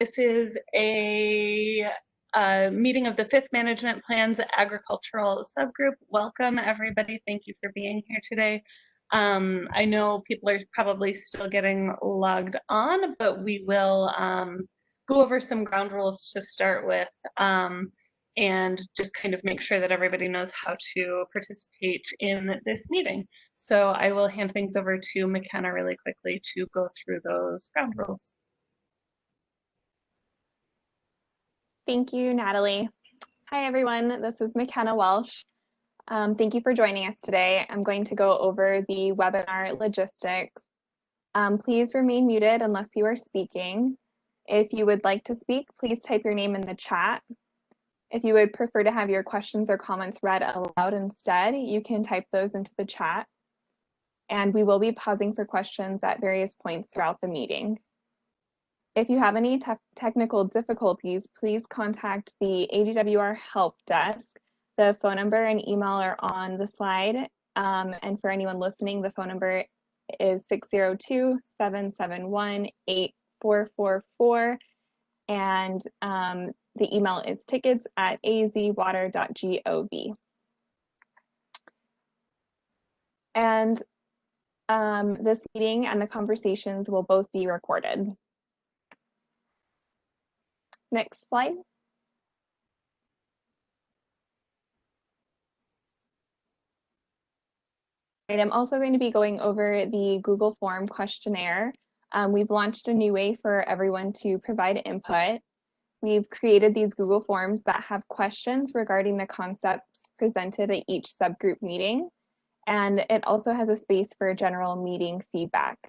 This is a meeting of the 5th Management Plan's Agricultural Subgroup. Welcome, everybody. Thank you for being here today. I know people are probably still getting logged on, but we will go over some ground rules to start with and just kind of make sure that everybody knows how to participate in this meeting. So I will hand things over to McKenna really quickly to go through those ground rules. Thank you, Natalie. Hi, everyone. This is McKenna Welsh. Thank you for joining us today. I'm going to go over the webinar logistics. Please remain muted unless you are speaking. If you would like to speak, please type your name in the chat. If you would prefer to have your questions or comments read aloud instead, you can type those into the chat. And we will be pausing for questions at various points throughout the meeting. If you have any technical difficulties, please contact the ADWR help desk. The phone number and email are on the slide. And for anyone listening, the phone number is 602-771-8444. And the email is tickets@azwater.gov. And this meeting and the conversations will both be recorded. Next slide. Right, I'm also going to be going over the Google Form questionnaire. We've launched a new way for everyone to provide input. We've created these Google Forms that have questions regarding the concepts presented at each subgroup meeting. And it also has a space for general meeting feedback.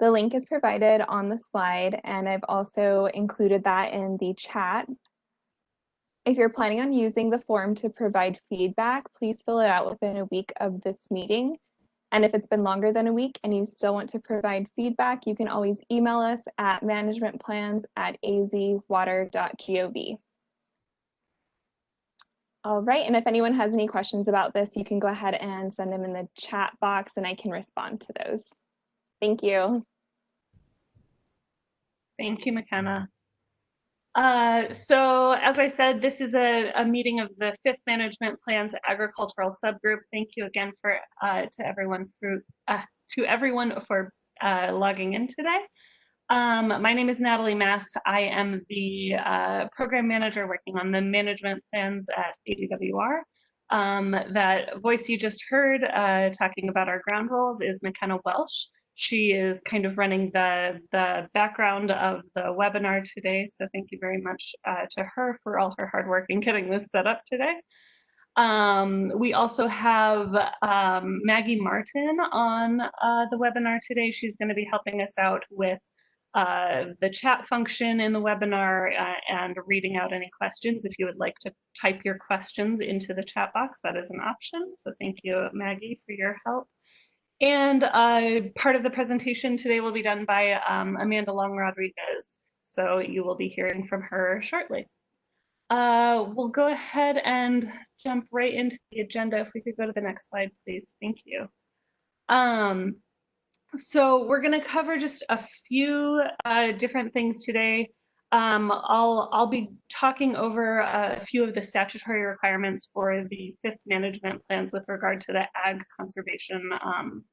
The link is provided on the slide, and I've also included that in the chat. If you're planning on using the form to provide feedback, please fill it out within a week of this meeting. And if it's been longer than a week and you still want to provide feedback, you can always email us at managementplans@azwater.gov. All right, and if anyone has any questions about this, you can go ahead and send them in the chat box and I can respond to those. Thank you. Thank you, McKenna. So as I said, this is a meeting of the 5th Management Plan's Agricultural Subgroup. Thank you again for to everyone for logging in today. My name is Natalie Mast. I am the program manager working on the management plans at ADWR. That voice you just heard talking about our ground rules is McKenna Welsh. She is kind of running the background of the webinar today, so thank you very much to her for all her hard work in getting this set up today. We also have Maggie Martin on the webinar today. She's going to be helping us out with the chat function in the webinar and reading out any questions. If you would like to type your questions into the chat box, that is an option. So thank you, Maggie, for your help. And part of the presentation today will be done by Amanda Long Rodriguez. So you will be hearing from her shortly. We'll go ahead and jump right into the agenda. If we could go to the next slide, please. Thank you. So we're going to cover just a few different things today. I'll be talking over a few of the statutory requirements for the 5th management plans with regard to the ag conservation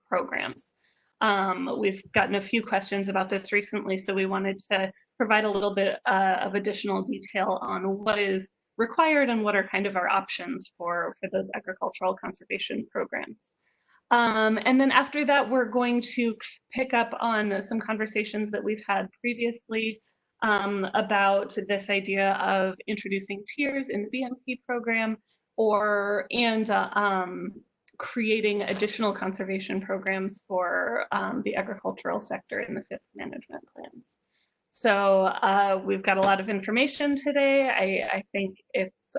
programs. We've gotten a few questions about this recently, so we wanted to provide a little bit of additional detail on what is required and what are kind of our options for those agricultural conservation programs. And then after that, we're going to pick up on some conversations that we've had previously about this idea of introducing tiers in the BMP program and creating additional conservation programs for the agricultural sector in the 5th management plans. So we've got a lot of information today. I think it's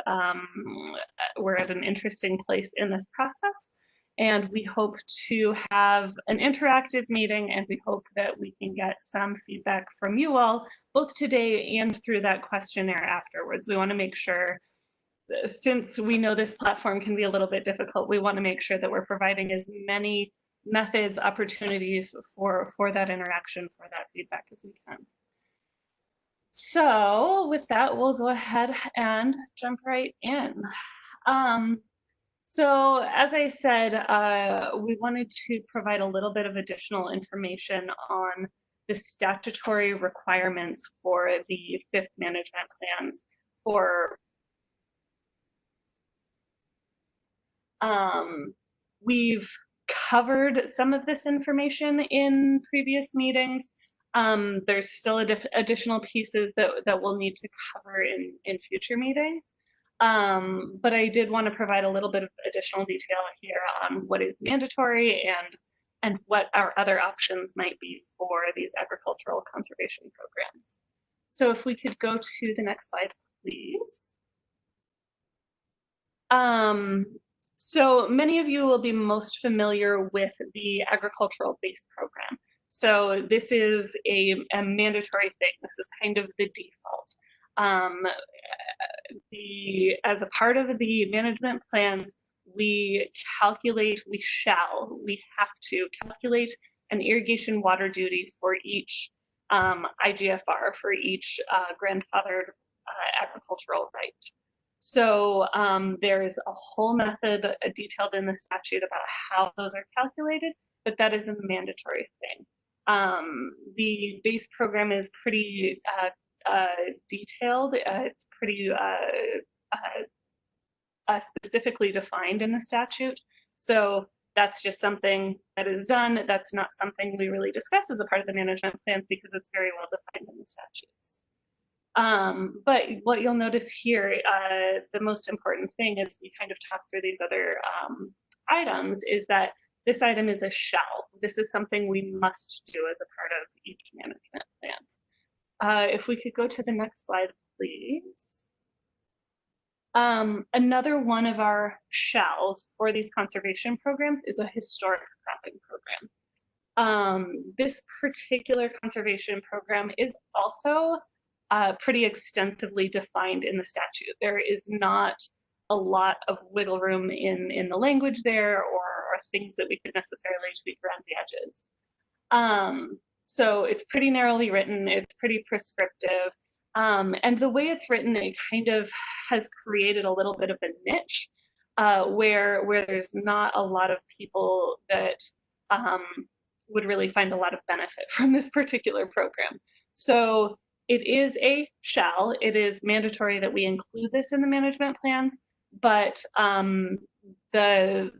we're at an interesting place in this process. And we hope to have an interactive meeting, and we hope that we can get some feedback from you all, both today and through that questionnaire afterwards. We want to make sure, since we know this platform can be a little bit difficult, we want to make sure that we're providing as many methods, opportunities for that interaction, for that feedback as we can. So with that, we'll go ahead and jump right in. Um, so as I said, we wanted to provide a little bit of additional information on the statutory requirements for the fifth management plans for we've covered some of this information in previous meetings. There's still additional pieces that we'll need to cover in future meetings. But I did want to provide a little bit of additional detail here on what is mandatory and what our other options might be for these agricultural conservation programs. So if we could go to the next slide, please. So many of you will be most familiar with the agricultural base program. So this is a mandatory thing. This is kind of the default. As a part of the management plans, we have to calculate an irrigation water duty for each IGFR, for each grandfathered agricultural right. So there's a whole method detailed in the statute about how those are calculated, but that is a mandatory thing. The base program is pretty detailed. It's pretty specifically defined in the statute. So that's just something that is done. That's not something we really discuss as a part of the management plans because it's very well defined in the statutes. But what you'll notice here, the most important thing is we kind of talk through these other items is that this item is a shall. This is something we must do as a part of each management plan. If we could go to the next slide, please. Another one of our shalls for these conservation programs is a historic cropping program. This particular conservation program is also pretty extensively defined in the statute. There is not a lot of wiggle room in the language there or things that we could necessarily tweak around the edges. So it's pretty narrowly written, it's pretty prescriptive. And the way it's written, it kind of has created a little bit of a niche where there's not a lot of people that would really find a lot of benefit from this particular program. So it is a shall. It is mandatory that we include this in the management plans, but the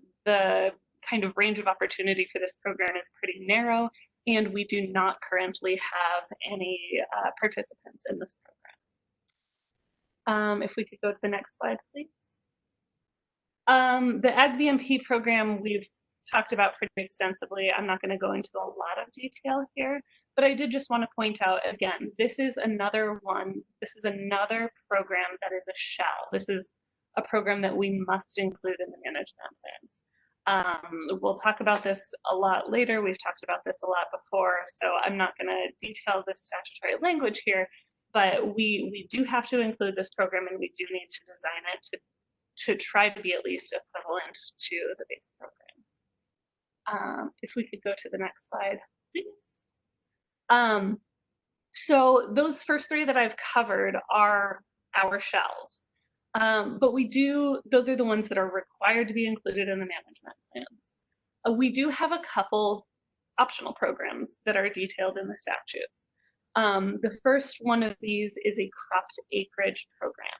kind of range of opportunity for this program is pretty narrow, and we do not currently have any participants in this program. If we could go to the next slide, please. The ADMP program we've talked about pretty extensively. I'm not going to go into a lot of detail here, but I did just want to point out again, this is another one. This is another program that is a shall. This is a program that we must include in the management plans. We'll talk about this a lot later. We've talked about this a lot before, so I'm not going to detail the statutory language here, but we do have to include this program, and we do need to design it to try to be at least equivalent to the base program. If we could go to the next slide, please. So those first three that I've covered are our shalls. But those are the ones that are required to be included in the management plans. We do have a couple optional programs that are detailed in the statutes. The first one of these is a cropped acreage program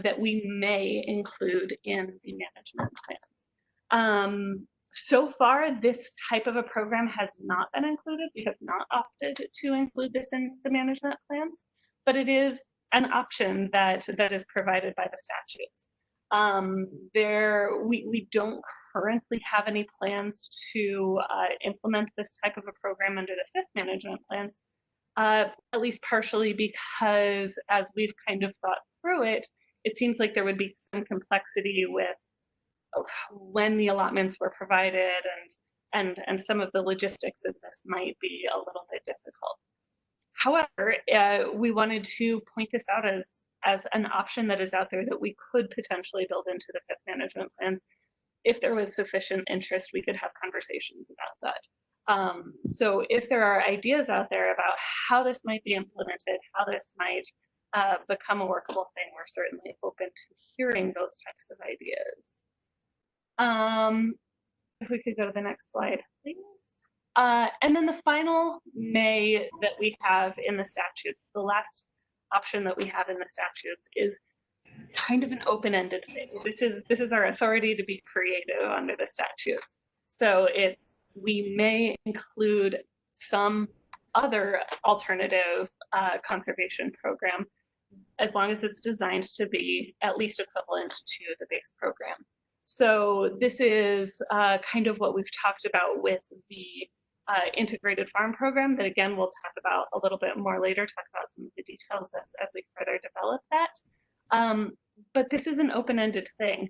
that we may include in the management plans. So far, this type of a program has not been included. We have not opted to include this in the management plans, but it is an option that is provided by the statutes. We don't currently have any plans to implement this type of a program under the fifth management plans, at least partially because as we've kind of thought through it, it seems like there would be some complexity with when the allotments were provided and some of the logistics of this might be a little bit difficult. However, we wanted to point this out as an option that is out there that we could potentially build into the fifth management plans. If there was sufficient interest, we could have conversations about that. So if there are ideas out there about how this might be implemented, how this might become a workable thing, we're certainly open to hearing those types of ideas. If we could go to the next slide, please. And then the final may that we have in the statutes, the last option that we have in the statutes is kind of an open-ended thing. This is our authority to be creative under the statutes. So it's, we may include some other alternative conservation program as long as it's designed to be at least equivalent to the base program. So this is kind of what we've talked about with the integrated farm program that, again, we'll talk about a little bit more later, talk about some of the details as we further develop that. But this is an open-ended thing.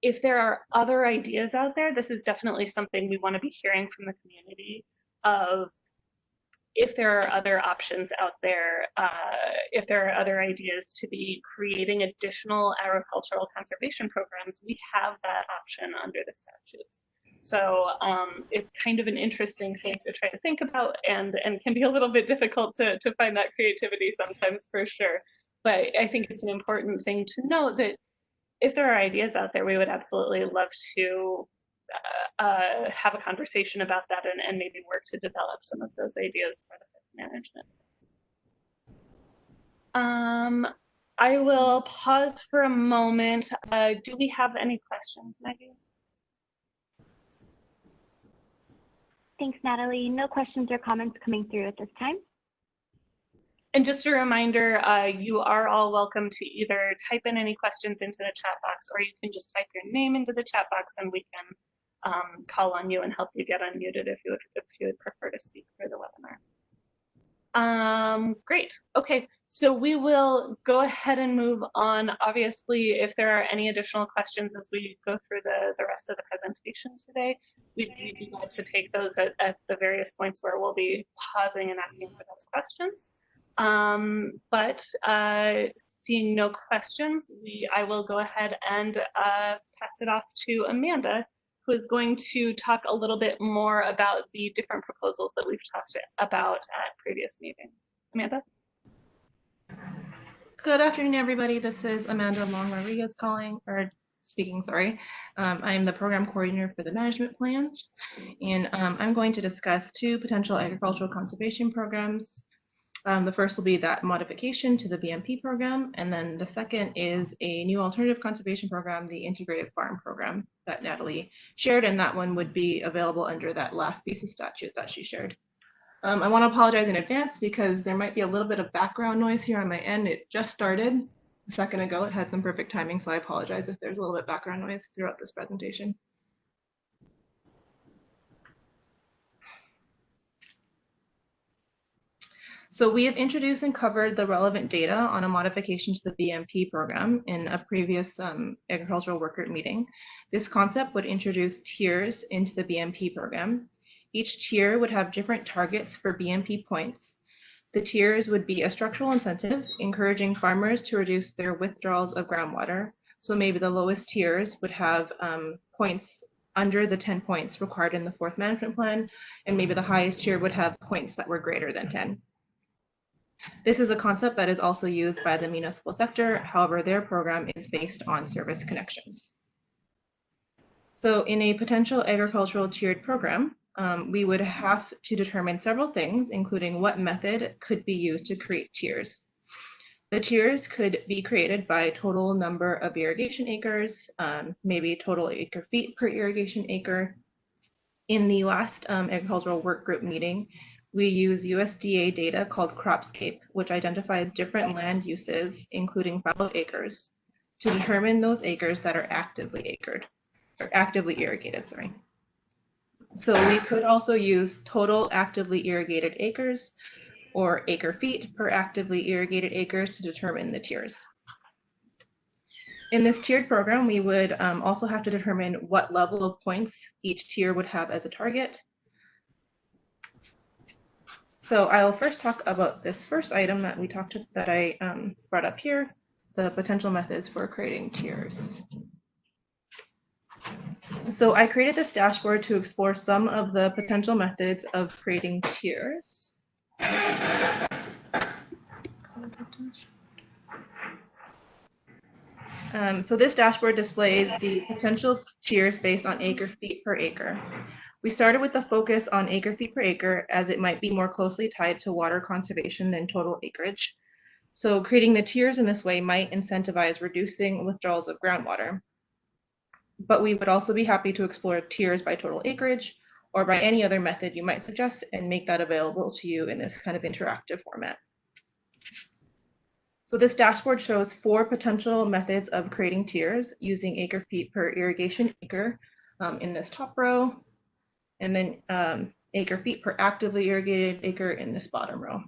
If there are other ideas out there, this is definitely something we want to be hearing from the community of, if there are other options out there, if there are other ideas to be creating additional agricultural conservation programs, we have that option under the statutes. So it's kind of an interesting thing to try to think about, and can be a little bit difficult to find that creativity sometimes, for sure. But I think it's an important thing to note that if there are ideas out there, we would absolutely love to have a conversation about that and maybe work to develop some of those ideas for the fifth management. I will pause for a moment. Do we have any questions, Maggie? Thanks, Natalie. No questions or comments coming through at this time. And just a reminder, you are all welcome to either type in any questions into the chat box, or you can just type your name into the chat box and we can call on you and help you get unmuted if you would prefer to speak for the webinar. Great. Okay, so we will go ahead and move on. Obviously, if there are any additional questions as we go through the rest of the presentation today, we'd be glad to take those at the various points where we'll be pausing and asking for those questions. But seeing no questions, I will go ahead and pass it off to Amanda, who is going to talk a little bit more about the different proposals that we've talked about at previous meetings. Amanda? Good afternoon, everybody. This is Amanda Long-Rodriguez speaking. I'm the program coordinator for the management plans, and I'm going to discuss two potential agricultural conservation programs. The first will be that modification to the BMP program, and then the second is a new alternative conservation program, the integrated farm program that Natalie shared, and that one would be available under that last piece of statute that she shared. I want to apologize in advance because there might be a little bit of background noise here on my end. It just started a second ago. It had some perfect timing, so I apologize if there's a little bit of background noise throughout this presentation. So we have introduced and covered the relevant data on a modification to the BMP program in a previous agricultural work group meeting. This concept would introduce tiers into the BMP program. Each tier would have different targets for BMP points. The tiers would be a structural incentive, encouraging farmers to reduce their withdrawals of groundwater. So maybe the lowest tiers would have points under the 10 points required in the fourth management plan, and maybe the highest tier would have points that were greater than 10. This is a concept that is also used by the municipal sector. However, their program is based on service connections. So in a potential agricultural tiered program, we would have to determine several things, including what method could be used to create tiers. The tiers could be created by total number of irrigation acres, maybe total acre feet per irrigation acre. In the last agricultural work group meeting, we use USDA data called Cropscape, which identifies different land uses, including fallow acres, to determine those acres that are actively irrigated, So we could also use total actively irrigated acres or acre feet per actively irrigated acres to determine the tiers. In this tiered program, we would also have to determine what level of points each tier would have as a target. So I will first talk about this first item that I brought up here, the potential methods for creating tiers. So I created this dashboard to explore some of the potential methods of creating tiers. So this dashboard displays the potential tiers based on acre feet per acre. We started with the focus on acre feet per acre as it might be more closely tied to water conservation than total acreage. So creating the tiers in this way might incentivize reducing withdrawals of groundwater. But we would also be happy to explore tiers by total acreage or by any other method you might suggest and make that available to you in this kind of interactive format. So this dashboard shows 4 potential methods of creating tiers using acre feet per irrigation acre in this top row, and then acre feet per actively irrigated acre in this bottom row.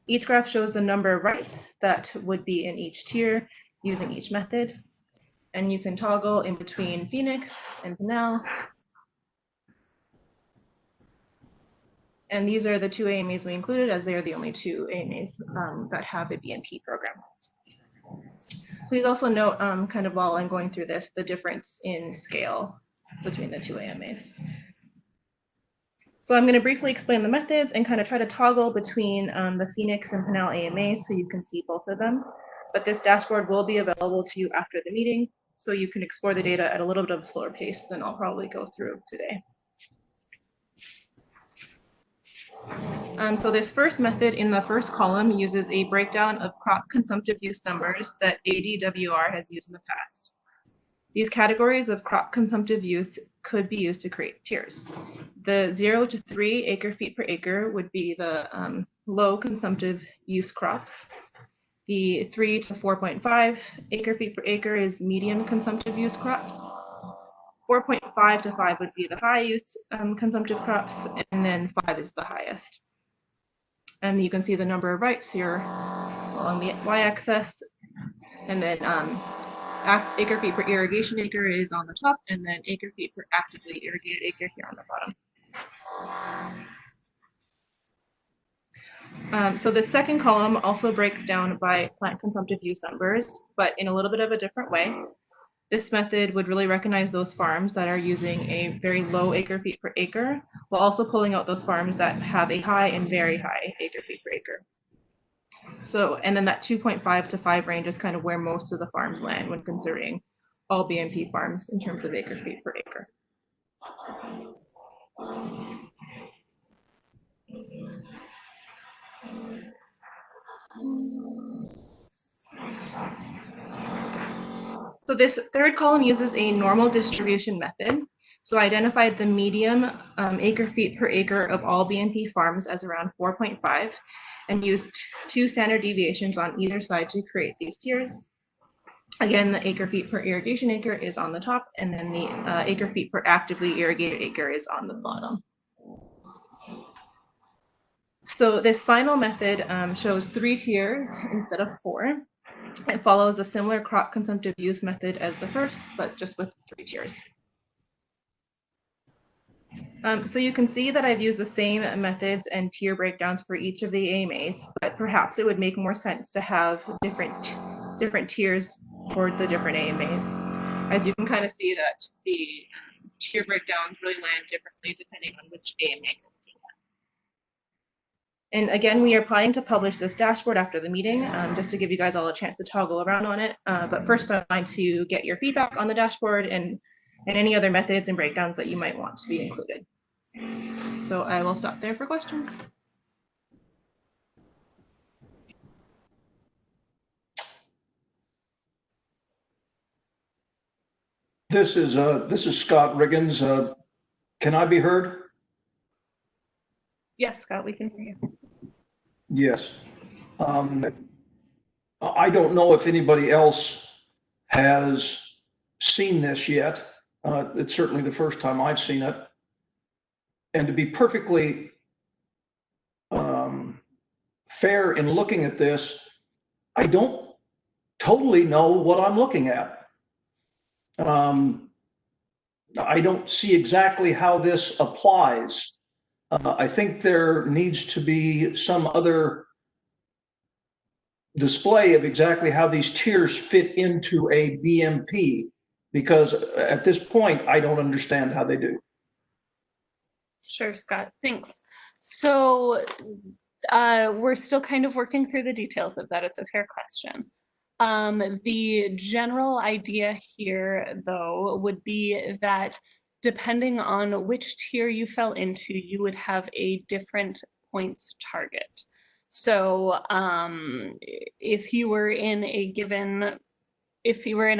Each graph shows the number of rights that would be in each tier using each method. And you can toggle in between Phoenix and Pinal. And these are the 2 AMAs we included, as they are the only 2 AMAs that have a BMP program. Please also note, kind of while I'm going through this, the difference in scale between the 2 AMAs. So I'm going to briefly explain the methods and kind of try to toggle between the Phoenix and Pinal AMAs so you can see both of them. But this dashboard will be available to you after the meeting, so you can explore the data at a little bit of a slower pace than I'll probably go through today. So this first method in the first column uses a breakdown of crop consumptive use numbers that ADWR has used in the past. These categories of crop consumptive use could be used to create tiers. The 0 to 3 acre feet per acre would be the low consumptive use crops. The 3 to 4.5 acre feet per acre is medium consumptive use crops. 4.5 to 5 would be the high use consumptive crops, and then 5 is the highest. And you can see the number of rights here along the y-axis, and then acre feet per irrigation acre is on the top, and then acre feet per actively irrigated acre here on the bottom. So the second column also breaks down by plant consumptive use numbers, but in a little bit of a different way. This method would really recognize those farms that are using a very low acre feet per acre, while also pulling out those farms that have a high and very high acre feet per acre. So, and then that 2.5 to 5 range is kind of where most of the farms land when considering all BMP farms in terms of acre feet per acre. So this third column uses a normal distribution method. So I identified the medium acre feet per acre of all BMP farms as around 4.5 and used 2 standard deviations on either side to create these tiers. Again, the acre feet per irrigation acre is on the top, and then the acre feet per actively irrigated acre is on the bottom. So this final method shows 3 tiers instead of 4. It follows a similar crop consumptive use method as the first, but just with 3 tiers. So you can see that I've used the same methods and tier breakdowns for each of the AMAs, but perhaps it would make more sense to have different tiers for the different AMAs. As you can kind of see that the tier breakdowns really land differently depending on which AMA you're looking at. And again, we are planning to publish this dashboard after the meeting, just to give you guys all a chance to toggle around on it. But first, I'd like to get your feedback on the dashboard and any other methods and breakdowns that you might want to be included. So I will stop there for questions. This is Scott Riggins. Can I be heard? Yes, Scott, we can hear you. Yes. I don't know if anybody else has seen this yet. It's certainly the first time I've seen it. And to be perfectly fair in looking at this, I don't totally know what I'm looking at. I don't see exactly how this applies. I think there needs to be some other display of exactly how these tiers fit into a BMP. because at this point, I don't understand how they do. Sure, Scott, thanks. So we're still kind of working through the details of that. It's a fair question. The general idea here, though, would be that depending on which tier you fell into, you would have a different points target. So if you were in a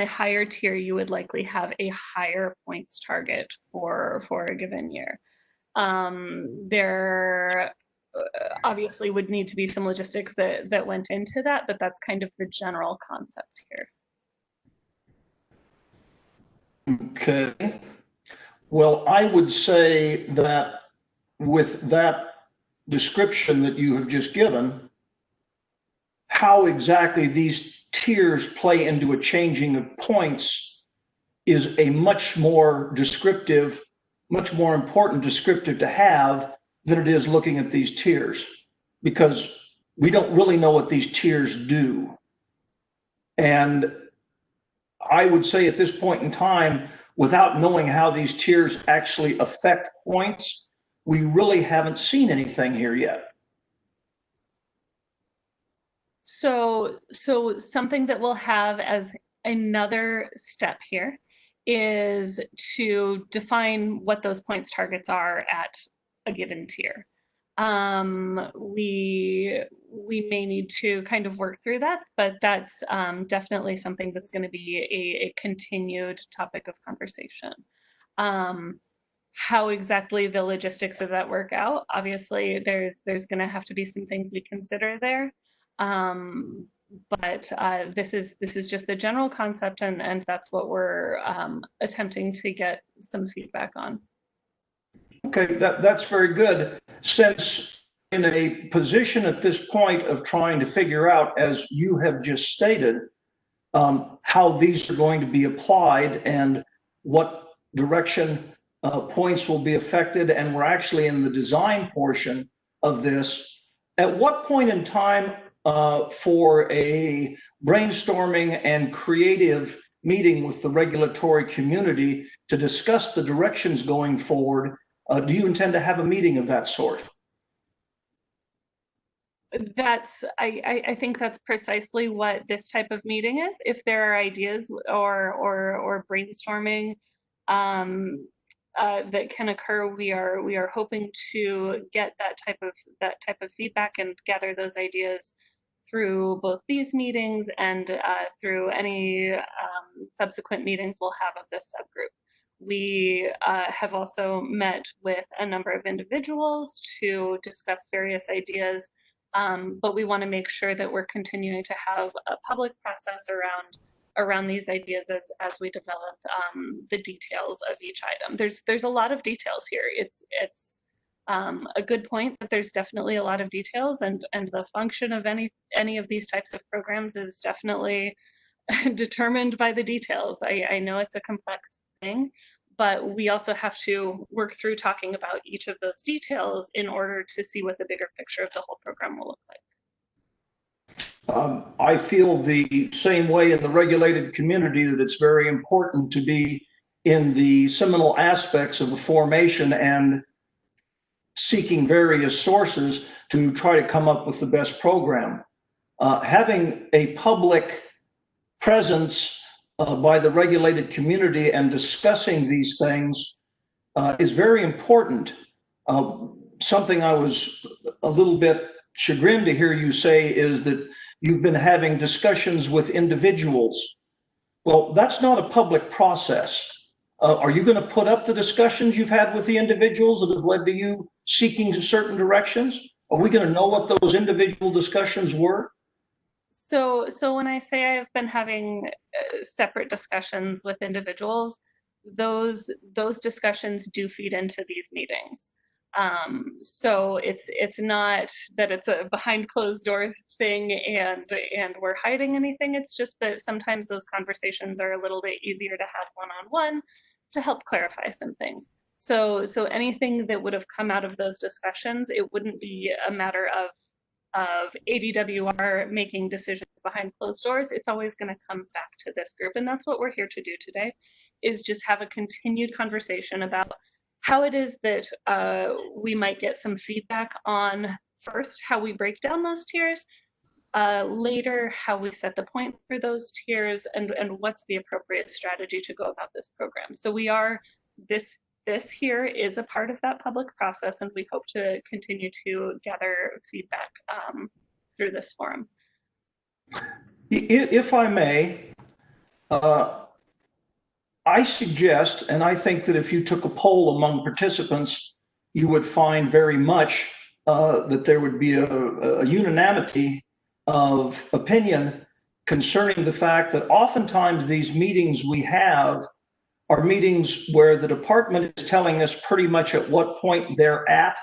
higher tier, you would likely have a higher points target for a given year. There obviously would need to be some logistics that went into that, but that's kind of the general concept here. Okay. Well, I would say that with that description that you have just given, how exactly these tiers play into a changing of points is a much more descriptive, much more important descriptive to have than it is looking at these tiers, because we don't really know what these tiers do. And I would say at this point in time, without knowing how these tiers actually affect points, we really haven't seen anything here yet. So something that we'll have as another step here is to define what those points targets are at a given tier. We may need to kind of work through that, but that's definitely something that's going to be a continued topic of conversation. How exactly the logistics of that work out, obviously there's going to have to be some things we consider there. But this is just the general concept, and that's what we're attempting to get some feedback on. Okay, that's very good. Since in a position at this point of trying to figure out, as you have just stated, how these are going to be applied and what direction points will be affected, and we're actually in the design portion of this, at what point in time for a brainstorming and creative meeting with the regulatory community to discuss the directions going forward, do you intend to have a meeting of that sort? I think that's precisely what this type of meeting is. If there are ideas or brainstorming that can occur, we are hoping to get that type of feedback and gather those ideas through both these meetings and through any subsequent meetings we'll have of this subgroup. We have also met with a number of individuals to discuss various ideas, but we want to make sure that we're continuing to have a public process around these ideas as we develop the details of each item. There's a lot of details here. It's a good point that there's definitely a lot of details, and the function of any of these types of programs is definitely determined by the details. I know it's a complex thing, but we also have to work through talking about each of those details in order to see what the bigger picture of the whole program will look like. I feel the same way in the regulated community, that it's very important to be in the seminal aspects of the formation and seeking various sources to try to come up with the best program. Having a public presence by the regulated community and discussing these things is very important. Something I was a little bit chagrined to hear you say is that you've been having discussions with individuals. Well, that's not a public process. Are you going to put up the discussions you've had with the individuals that have led to you seeking certain directions? Are we going to know what those individual discussions were? So when I say I've been having separate discussions with individuals, those discussions do feed into these meetings. So it's not that it's a behind closed doors thing and we're hiding anything. It's just that sometimes those conversations are a little bit easier to have one-on-one to help clarify some things. So anything that would have come out of those discussions, it wouldn't be a matter of of ADWR making decisions behind closed doors, it's always going to come back to this group. And that's what we're here to do today, is just have a continued conversation about how it is that we might get some feedback on, first, how we break down those tiers, later, how we set the point for those tiers, and what's the appropriate strategy to go about this program. So we are, this here is a part of that public process, and we hope to continue to gather feedback through this forum. If I may, I suggest, and I think that if you took a poll among participants, you would find very much that there would be a unanimity of opinion concerning the fact that oftentimes these meetings we have are meetings where the department is telling us pretty much at what point they're at,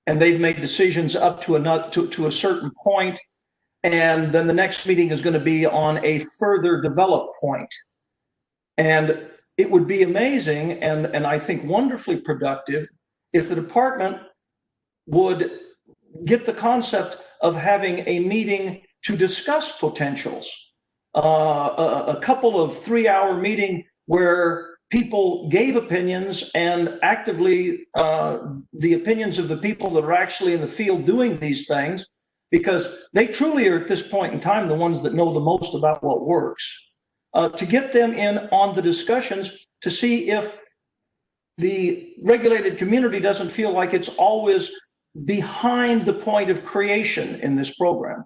and they've made decisions up to a certain point, and then the next meeting is going to be on a further developed point. And it would be amazing and I think wonderfully productive if the department would get the concept of having a meeting to discuss potentials, a couple of 3-hour meeting where people gave opinions, and actively the opinions of the people that are actually in the field doing these things, because they truly are at this point in time the ones that know the most about what works. To get them in on the discussions to see if the regulated community doesn't feel like it's always behind the point of creation in this program.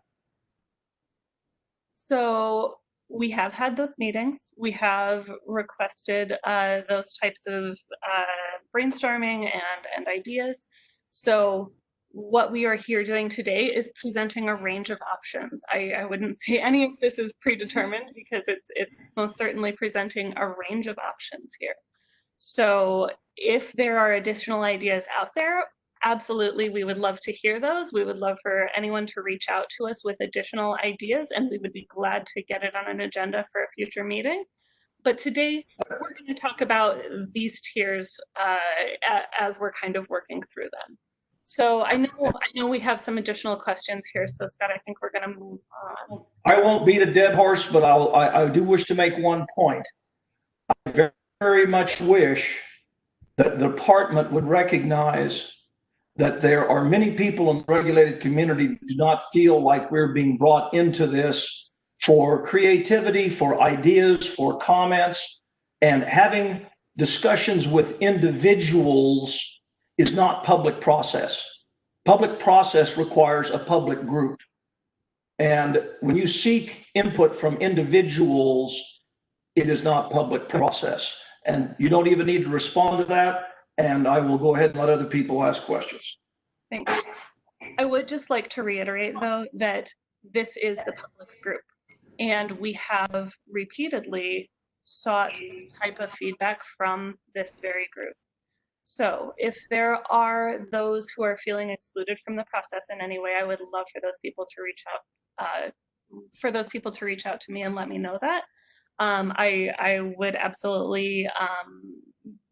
So we have had those meetings. We have requested those types of brainstorming and ideas. So what we are here doing today is presenting a range of options. I wouldn't say any of this is predetermined, because it's most certainly presenting a range of options here. So if there are additional ideas out there, absolutely, we would love to hear those. We would love for anyone to reach out to us with additional ideas, and we would be glad to get it on an agenda for a future meeting. But today, we're going to talk about these tiers as we're kind of working through them. So I know we have some additional questions here. So Scott, I think we're going to move on. I won't beat a dead horse, but I do wish to make one point. I very, very much wish that the department would recognize that there are many people in the regulated community that do not feel like we're being brought into this for creativity, for ideas, for comments, and having discussions with individuals is not public process. Public process requires a public group. And when you seek input from individuals, it is not public process. And you don't even need to respond to that. And I will go ahead and let other people ask questions. Thanks. I would just like to reiterate, though, that this is the public group, and we have repeatedly sought the type of feedback from this very group. So if there are those who are feeling excluded from the process in any way, I would love for those people to reach out, to me and let me know that. I would absolutely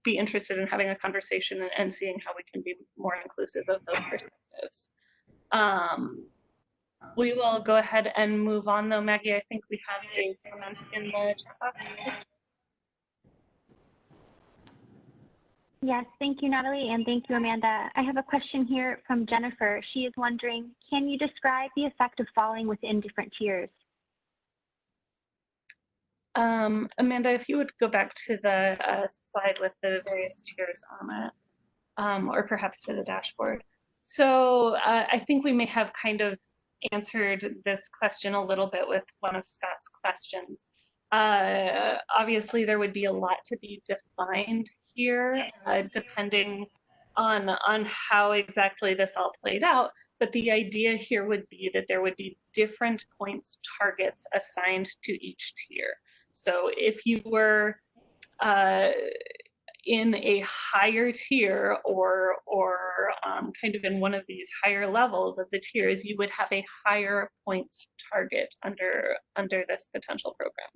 be interested in having a conversation and seeing how we can be more inclusive of those perspectives. We will go ahead and move on, though. Maggie, I think we have a comment in the chat box. Yes, thank you, Natalie, and thank you, Amanda. I have a question here from Jennifer. She is wondering, can you describe the effect of falling within different tiers? Amanda, if you would go back to the slide with the various tiers on it, or perhaps to the dashboard. So I think we may have kind of answered this question a little bit with one of Scott's questions. Obviously, there would be a lot to be defined here, depending on how exactly this all played out. But the idea here would be that there would be different points targets assigned to each tier. So if you were in a higher tier or kind of in one of these higher levels of the tiers, you would have a higher points target under this potential program.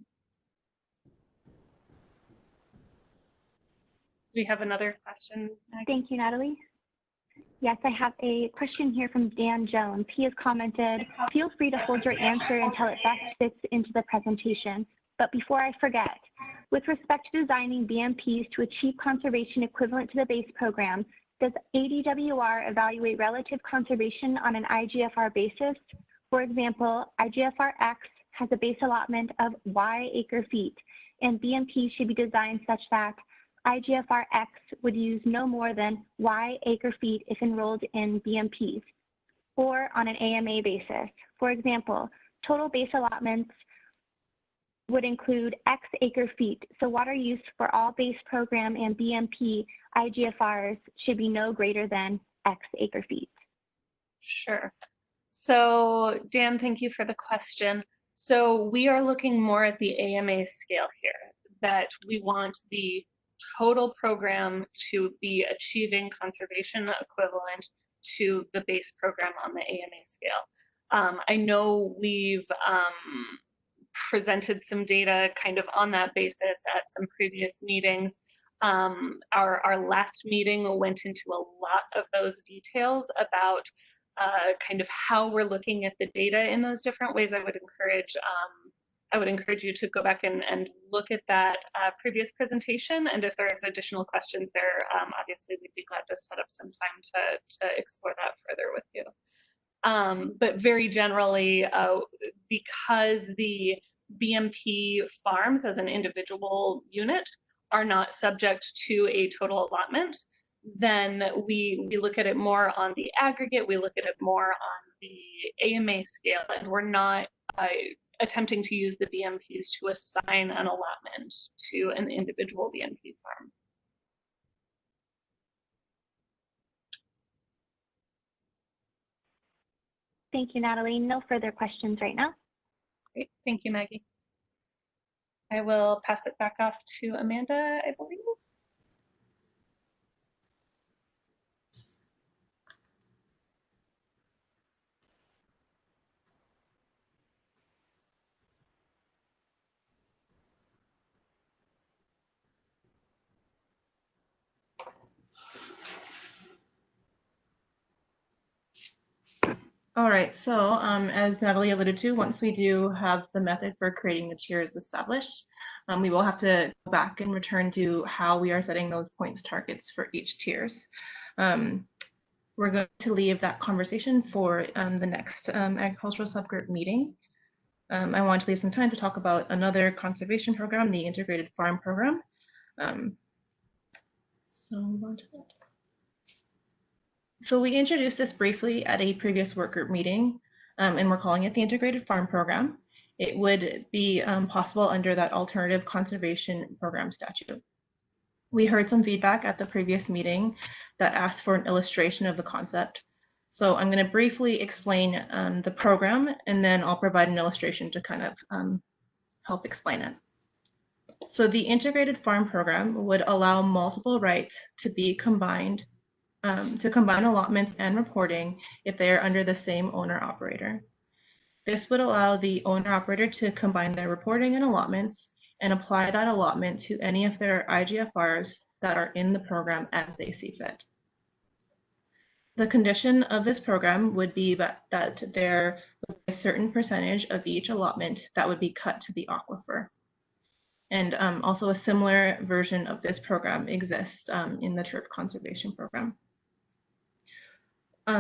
We have another question. Thank you, Natalie. Yes, I have a question here from Dan Jones. He has commented, feel free to hold your answer until it best fits into the presentation. But before I forget, with respect to designing BMPs to achieve conservation equivalent to the base program, does ADWR evaluate relative conservation on an IGFR basis? For example, IGFR X has a base allotment of Y acre feet, and BMP should be designed such that IGFR X would use no more than Y acre feet if enrolled in BMPs, or on an AMA basis. For example, total base allotments would include X acre feet, so water use for all base program and BMP IGFRs should be no greater than X acre feet. Sure. So Dan, thank you for the question. So we are looking more at the AMA scale here, that we want the total program to be achieving conservation equivalent to the base program on the AMA scale. I know we've presented some data kind of on that basis at some previous meetings. Our last meeting went into a lot of those details about kind of how we're looking at the data in those different ways. I would encourage you to go back and look at that previous presentation. And if there's additional questions there, obviously we'd be glad to set up some time to explore that further with you. But very generally, because the BMP farms as an individual unit are not subject to a total allotment, then we look at it more on the aggregate, we look at it more on the AMA scale, and we're not attempting to use the BMPs to assign an allotment to an individual BMP farm. Thank you, Natalie. No further questions right now. Great, thank you, Maggie. I will pass it back off to Amanda, I believe. All right, so as Natalie alluded to, once we do have the method for creating the tiers established, we will have to go back and return to how we are setting those points targets for each tiers. We're going to leave that conversation for the next agricultural subgroup meeting. I want to leave some time to talk about another conservation program, the Integrated Farm Program. So we introduced this briefly at a previous work group meeting, and we're calling it the Integrated Farm Program. It would be possible under that Alternative Conservation Program statute. We heard some feedback at the previous meeting that asked for an illustration of the concept. So I'm going to briefly explain the program, and then I'll provide an illustration to kind of help explain it. So the Integrated Farm Program would allow multiple rights to be combined, to combine allotments and reporting if they are under the same owner-operator. This would allow the owner-operator to combine their reporting and allotments and apply that allotment to any of their IGFRs that are in the program as they see fit. The condition of this program would be that there would be a certain percentage of each allotment that would be cut to the aquifer. And also a similar version of this program exists in the turf conservation program.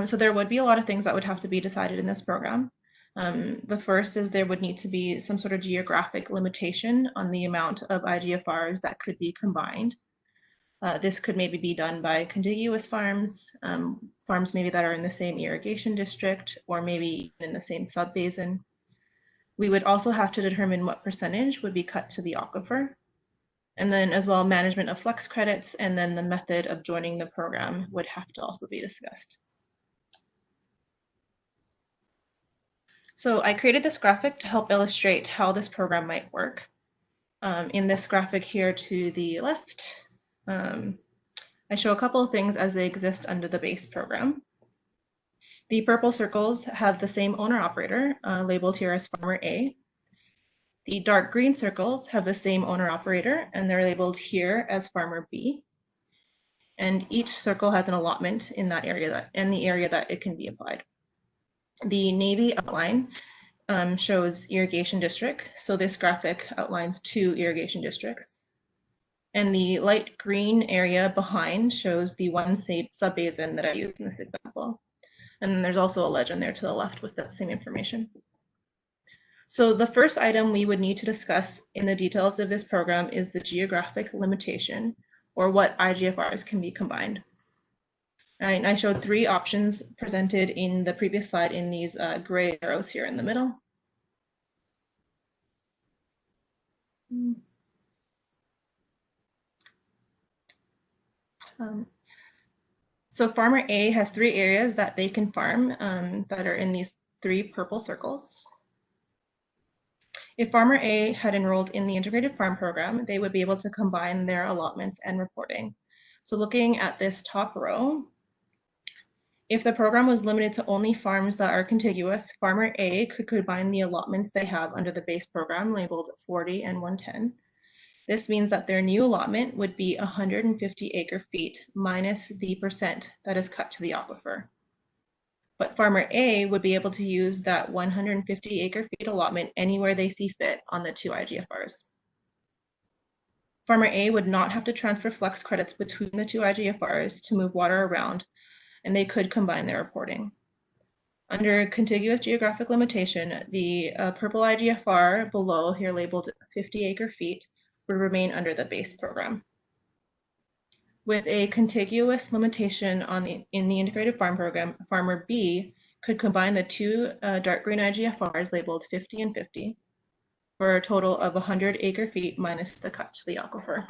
So there would be a lot of things that would have to be decided in this program. The first is there would need to be some sort of geographic limitation on the amount of IGFRs that could be combined. This could maybe be done by contiguous farms, farms maybe that are in the same irrigation district or maybe in the same subbasin. We would also have to determine what percentage would be cut to the aquifer. And then as well, management of flex credits and then the method of joining the program would have to also be discussed. So I created this graphic to help illustrate how this program might work. In this graphic here to the left, I show a couple of things as they exist under the base program. The purple circles have the same owner-operator, labeled here as Farmer A. The dark green circles have the same owner-operator, and they're labeled here as Farmer B. And each circle has an allotment in that area and the area that it can be applied. The navy outline shows irrigation district. So this graphic outlines 2 irrigation districts. And the light green area behind shows the one sub-basin that I used in this example. And then there's also a legend there to the left with that same information. So the first item we would need to discuss in the details of this program is the geographic limitation, or what IGFRs can be combined. And I showed 3 options presented in the previous slide in these gray arrows here in the middle. So farmer A has 3 areas that they can farm that are in these 3 purple circles. If farmer A had enrolled in the integrated farm program, they would be able to combine their allotments and reporting. So looking at this top row, if the program was limited to only farms that are contiguous, farmer A could combine the allotments they have under the base program labeled 40 and 110. This means that their new allotment would be 150 acre-feet minus the percent that is cut to the aquifer. But farmer A would be able to use that 150 acre-feet allotment anywhere they see fit on the 2 IGFRs. Farmer A would not have to transfer flex credits between the 2 IGFRs to move water around, and they could combine their reporting. Under contiguous geographic limitation, the purple IGFR below here labeled 50 acre-feet would remain under the base program. With a contiguous limitation in the integrated farm program, farmer B could combine the 2 dark green IGFRs labeled 50 and 50 for a total of 100 acre-feet minus the cut to the aquifer.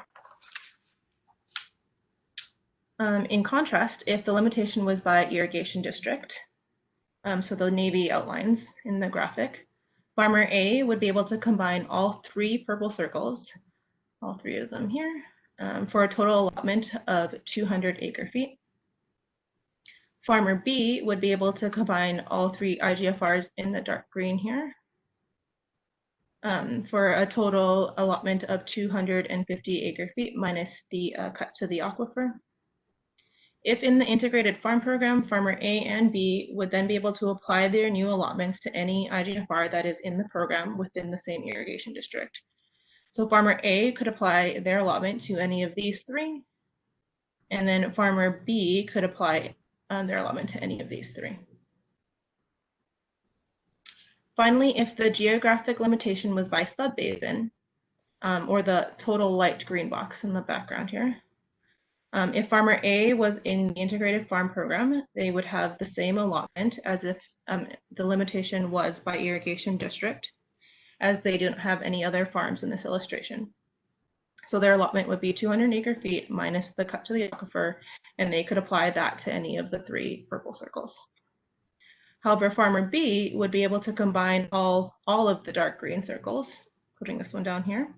In contrast, if the limitation was by irrigation district, so the navy outlines in the graphic, farmer A would be able to combine all 3 purple circles, all 3 of them here, for a total allotment of 200 acre-feet. Farmer B would be able to combine all 3 IGFRs in the dark green here for a total allotment of 250 acre-feet minus the cut to the aquifer. If in the integrated farm program, farmer A and B would then be able to apply their new allotments to any IGFR that is in the program within the same irrigation district. So farmer A could apply their allotment to any of these 3, and then farmer B could apply their allotment to any of these 3. Finally, if the geographic limitation was by subbasin, or the total light green box in the background here, if farmer A was in the integrated farm program, they would have the same allotment as if the limitation was by irrigation district, as they don't have any other farms in this illustration. So their allotment would be 200 acre-feet minus the cut to the aquifer, and they could apply that to any of the 3 purple circles. However, farmer B would be able to combine all of the dark green circles, including this one down here,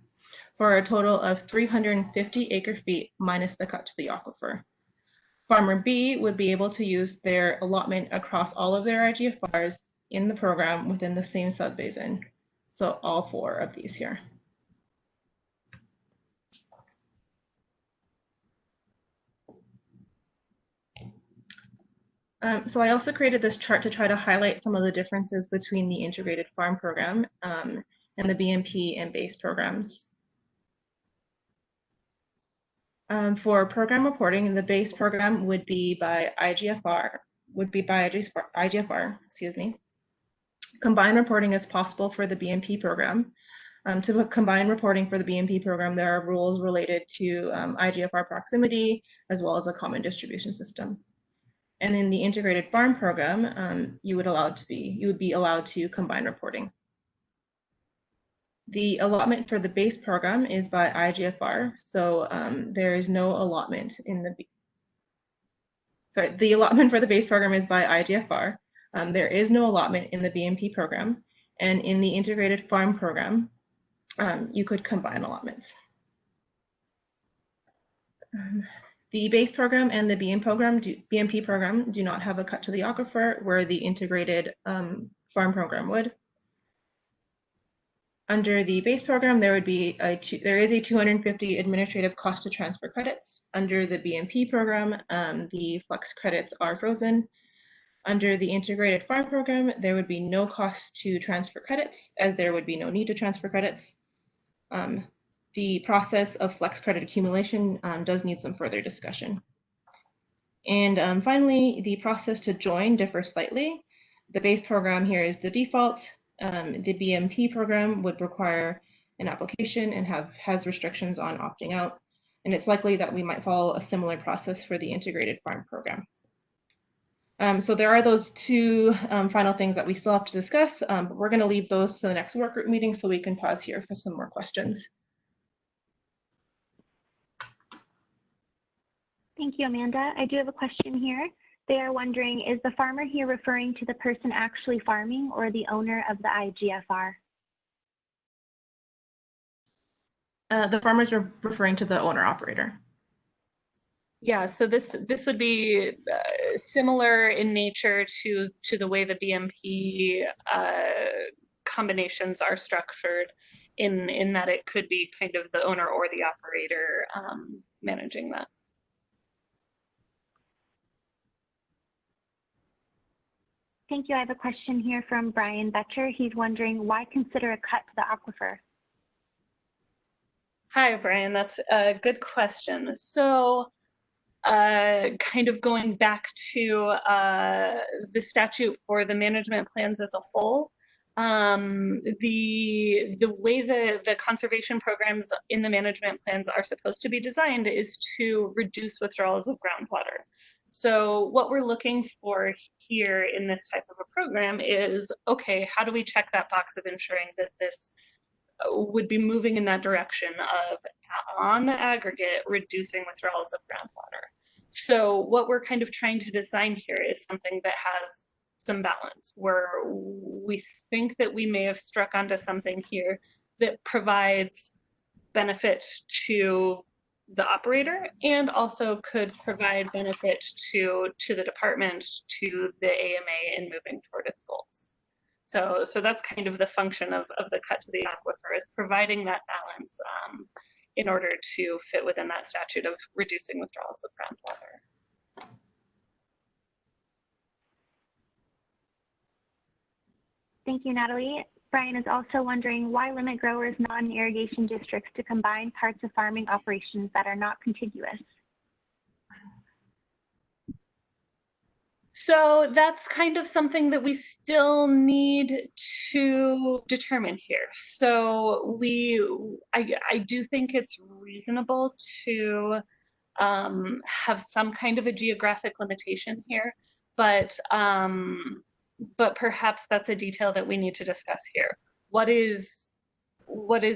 for a total of 350 acre-feet minus the cut to the aquifer. Farmer B would be able to use their allotment across all of their IGFRs in the program within the same subbasin. So all 4 of these here. So I also created this chart to try to highlight some of the differences between the integrated farm program and the BMP and base programs. For program reporting, the base program would be by IGFR, excuse me. Combined reporting is possible for the BMP program. To combine reporting for the BMP program, there are rules related to IGFR proximity, as well as a common distribution system. And in the integrated farm program, you would be allowed to combine reporting. The allotment for the base program is by IGFR, so there is no allotment in the allotment for the base program is by IGFR. There is no allotment in the BMP program, and in the integrated farm program, you could combine allotments. The base program and the BMP program do not have a cut to the aquifer, where the integrated farm program would. Under the base program, there is a 250 administrative cost to transfer credits. Under the BMP program, the flex credits are frozen. Under the integrated farm program, there would be no cost to transfer credits, as there would be no need to transfer credits. The process of flex credit accumulation does need some further discussion. And finally, the process to join differs slightly. The base program here is the default. The BMP program would require an application and has restrictions on opting out. And it's likely that we might follow a similar process for the integrated farm program. So there are those two final things that we still have to discuss, but we're going to leave those to the next work group meeting so we can pause here for some more questions. Thank you, Amanda. I do have a question here. They are wondering, is the farmer here referring to the person actually farming or the owner of the IGFR? The farmers are referring to the owner operator. Yeah, so this would be similar in nature to the way the BMP combinations are structured, in that it could be kind of the owner or the operator managing that. Thank you. I have a question here from Brian Betcher. He's wondering, why consider a cut to the aquifer? Hi, Brian. That's a good question. So kind of going back to the statute for the management plans as a whole, the way the conservation programs in the management plans are supposed to be designed is to reduce withdrawals of groundwater. So what we're looking for here in this type of a program is, okay, how do we check that box of ensuring that this would be moving in that direction of, on the aggregate, reducing withdrawals of groundwater? So what we're kind of trying to design here is something that has some balance, where we think that we may have struck onto something here that provides benefit to the operator and also could provide benefit to the department, to the AMA in moving toward its goals. So that's kind of the function of the cut to the aquifer, is providing that balance in order to fit within that statute of reducing withdrawals of groundwater. Thank you, Natalie. Brian is also wondering, why limit growers non-irrigation districts to combine parts of farming operations that are not contiguous? So that's kind of something that we still need to determine here. So I do think it's reasonable to have some kind of a geographic limitation here, but perhaps that's a detail that we need to discuss here. What is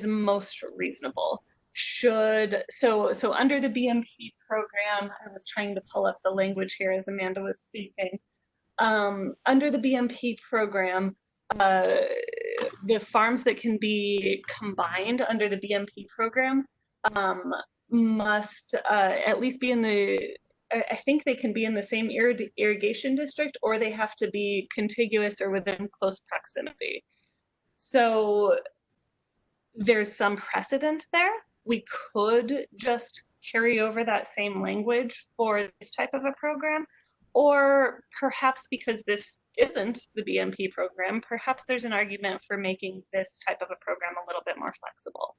most reasonable? So under the BMP program, I was trying to pull up the language here as Amanda was speaking. Under the BMP program, the farms that can be combined under the BMP program must at least be in the, I think they can be in the same irrigation district, or they have to be contiguous or within close proximity. So there's some precedent there. We could just carry over that same language for this type of a program, or perhaps because this isn't the BMP program, perhaps there's an argument for making this type of a program a little bit more flexible.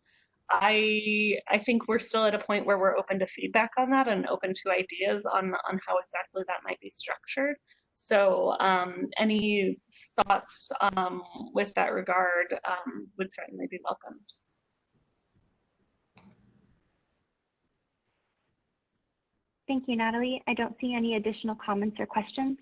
I think we're still at a point where we're open to feedback on that and open to ideas on how exactly that might be structured. So any thoughts with that regard would certainly be welcomed. Thank you, Natalie. I don't see any additional comments or questions.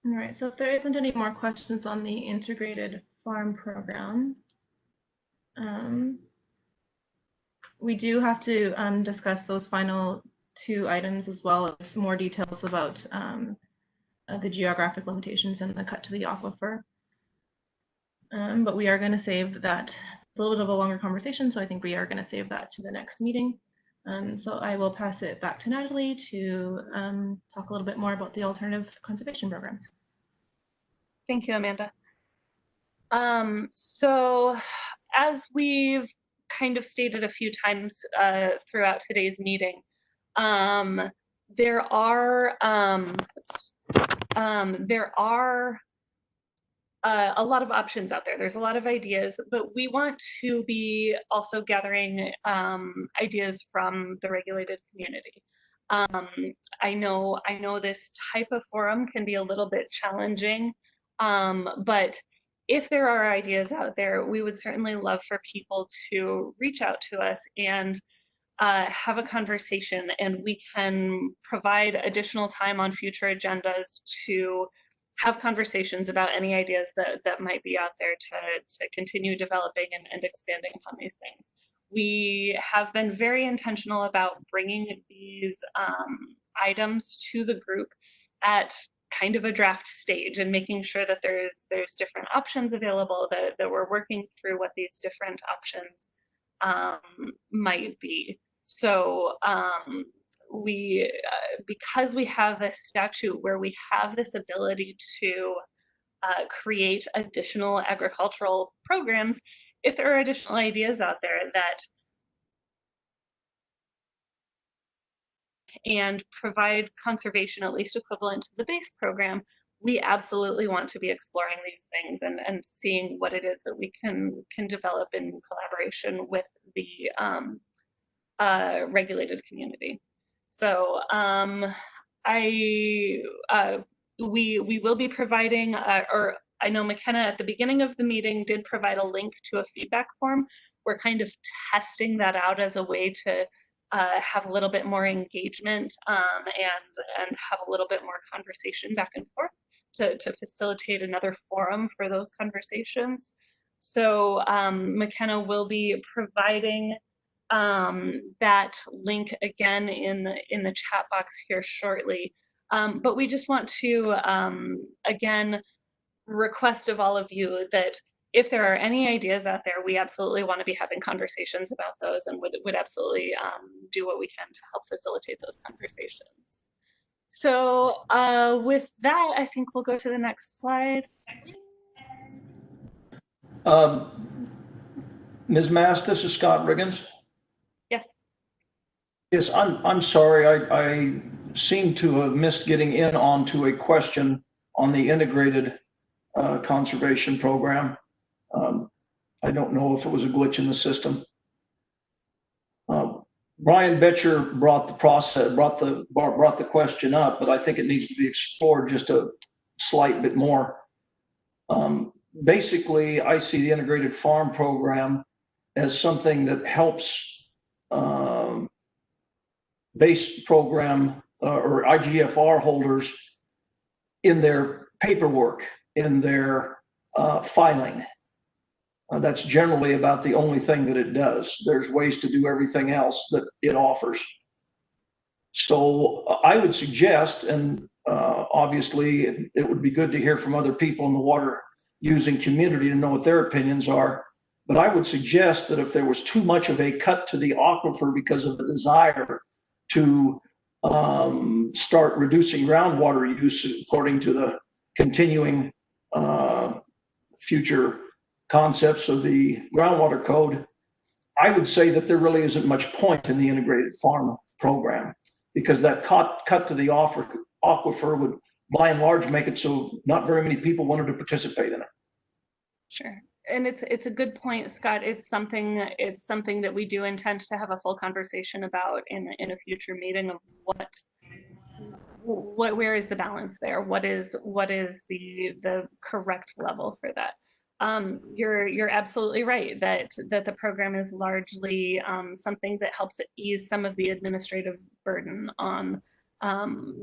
All right, so if there isn't any more questions on the integrated farm program, we do have to discuss those final two items, as well as more details about the geographic limitations and the cut to the aquifer. But we are going to save that a little bit of a longer conversation, so I think we are going to save that to the next meeting. So I will pass it back to Natalie to talk a little bit more about the alternative conservation programs. Thank you, Amanda. So as we've kind of stated a few times throughout today's meeting, there are a lot of options out there. There's a lot of ideas, but we want to be also gathering ideas from the regulated community. I know this type of forum can be a little bit challenging, but if there are ideas out there, we would certainly love for people to reach out to us and have a conversation, and we can provide additional time on future agendas to have conversations about any ideas that might be out there to continue developing and expanding upon these things. We have been very intentional about bringing these items to the group at kind of a draft stage and making sure that there's different options available, that we're working through what these different options might be. So we, because we have this statute where we have this ability to create additional agricultural programs, if there are additional ideas out there that and provide conservation at least equivalent to the base program, we absolutely want to be exploring these things and seeing what it is that we can develop in collaboration with the regulated community. So we will be providing, or I know McKenna at the beginning of the meeting did provide a link to a feedback form. We're kind of testing that out as a way to have a little bit more engagement and have a little bit more conversation back and forth to facilitate another forum for those conversations. So McKenna will be providing that link again in the chat box here shortly. But we just want to again request of all of you that if there are any ideas out there, we absolutely want to be having conversations about those and would absolutely do what we can to help facilitate those conversations. So with that, I think we'll go to the next slide. Ms. Mass, this is Scott Riggins. Yes. Yes, I'm sorry. I seem to have missed getting in onto a question on the integrated conservation program. I don't know if it was a glitch in the system. Brian Betcher brought the question up, but I think it needs to be explored just a slight bit more. Basically, I see the integrated farm program as something that helps base program or IGFR holders in their paperwork, in their filing. That's generally about the only thing that it does. There's ways to do everything else that it offers. So I would suggest, and obviously it would be good to hear from other people in the water using community to know what their opinions are, but I would suggest that if there was too much of a cut to the aquifer because of the desire to start reducing groundwater use according to the continuing future concepts of the groundwater code, I would say that there really isn't much point in the integrated farm program, because that cut to the aquifer would by and large make it so not very many people wanted to participate in it. Sure. And it's a good point, Scott. It's something that we do intend to have a full conversation about in a future meeting of where is the balance there? What is the correct level for that? You're absolutely right that the program is largely something that helps ease some of the administrative burden on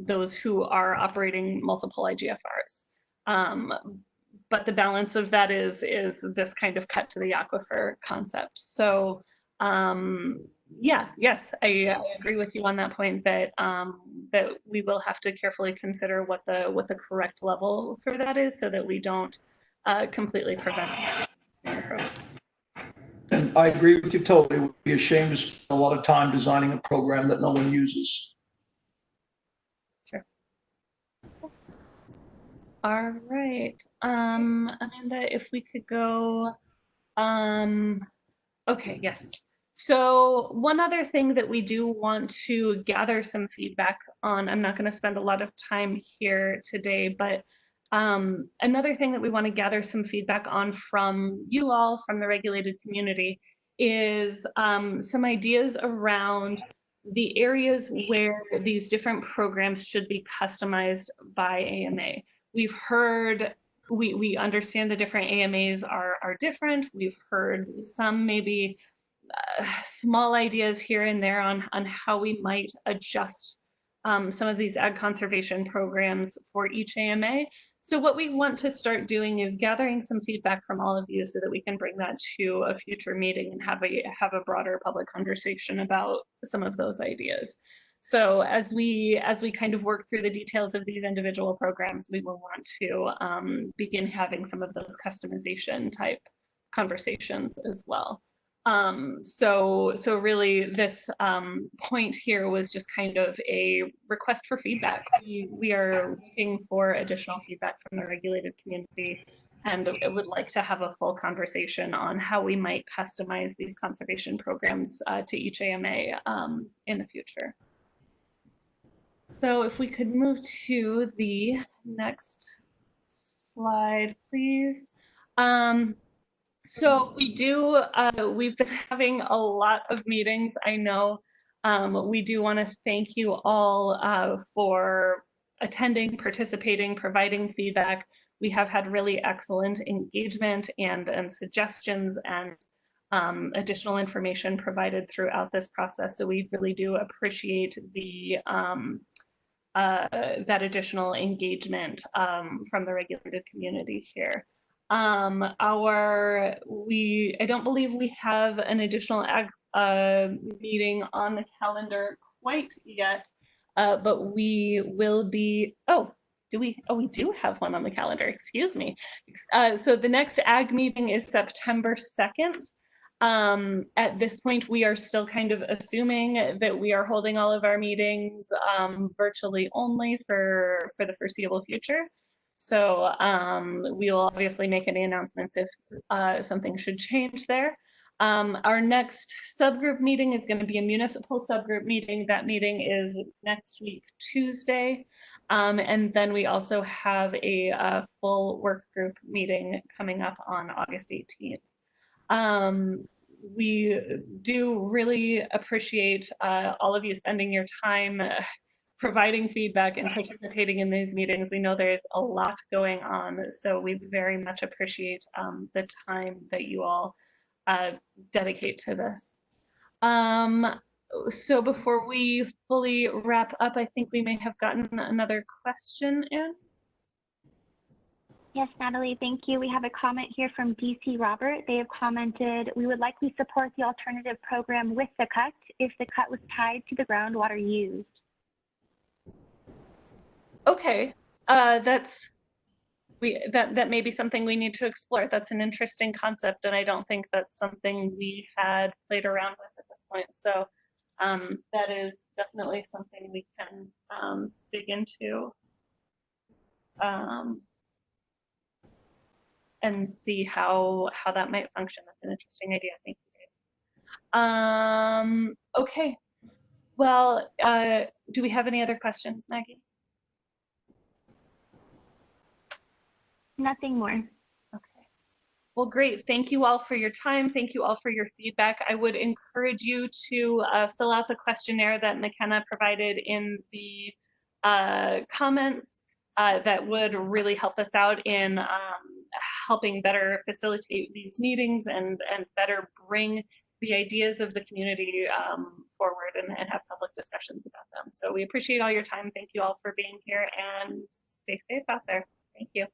those who are operating multiple IGFRs. But the balance of that is this kind of cut to the aquifer concept. So yes, I agree with you on that point that that we will have to carefully consider what the correct level for that is, so that we don't completely prevent the program. And I agree with you totally. It would be a shame to spend a lot of time designing a program that no one uses. Sure. All right. Amanda, if we could go, okay, yes. So one other thing that we do want to gather some feedback on, I'm not going to spend a lot of time here today, but another thing that we want to gather some feedback on from you all, from the regulated community, is some ideas around the areas where these different programs should be customized by AMA. We've heard, we understand the different AMAs are different. We've heard some maybe small ideas here and there on how we might adjust some of these ag conservation programs for each AMA. So what we want to start doing is gathering some feedback from all of you so that we can bring that to a future meeting and have a broader public conversation about some of those ideas. So as we kind of work through the details of these individual programs, we will want to begin having some of those customization type conversations as well. So really this point here was just kind of a request for feedback. We are looking for additional feedback from the regulated community, and it would like to have a full conversation on how we might customize these conservation programs to each AMA in the future. So if we could move to the next slide, please. So we do, we've been having a lot of meetings. I know we do want to thank you all for attending, participating, providing feedback. We have had really excellent engagement and suggestions and additional information provided throughout this process. So we really do appreciate the that additional engagement from the regulated community here. I don't believe we have an additional ag meeting on the calendar quite yet, but we will be, we do have one on the calendar, excuse me. So the next ag meeting is September 2nd. At this point, we are still kind of assuming that we are holding all of our meetings virtually only for the foreseeable future. So we will obviously make any announcements if something should change there. Our next subgroup meeting is going to be a municipal subgroup meeting. That meeting is next week, Tuesday. And then we also have a full work group meeting coming up on August 18th. We do really appreciate all of you spending your time providing feedback and participating in these meetings. We know there's a lot going on, so we very much appreciate the time that you all dedicate to this. So before we fully wrap up, I think we may have gotten another question in. Yes, Natalie, thank you. We have a comment here from DC Robert. They have commented, we would likely support the alternative program with the cut if the cut was tied to the groundwater used. Okay, that may be something we need to explore. That's an interesting concept, and I don't think that's something we had played around with at this point. So that is definitely something we can dig into and see how that might function. That's an interesting idea. Thank you, Dave. Okay, well, do we have any other questions, Maggie? Nothing more. Okay. Well, great. Thank you all for your time. Thank you all for your feedback. I would encourage you to fill out the questionnaire that McKenna provided in the comments. That would really help us out in helping better facilitate these meetings and better bring the ideas of the community forward and have public discussions about them. So we appreciate all your time. Thank you all for being here, and stay safe out there. Thank you.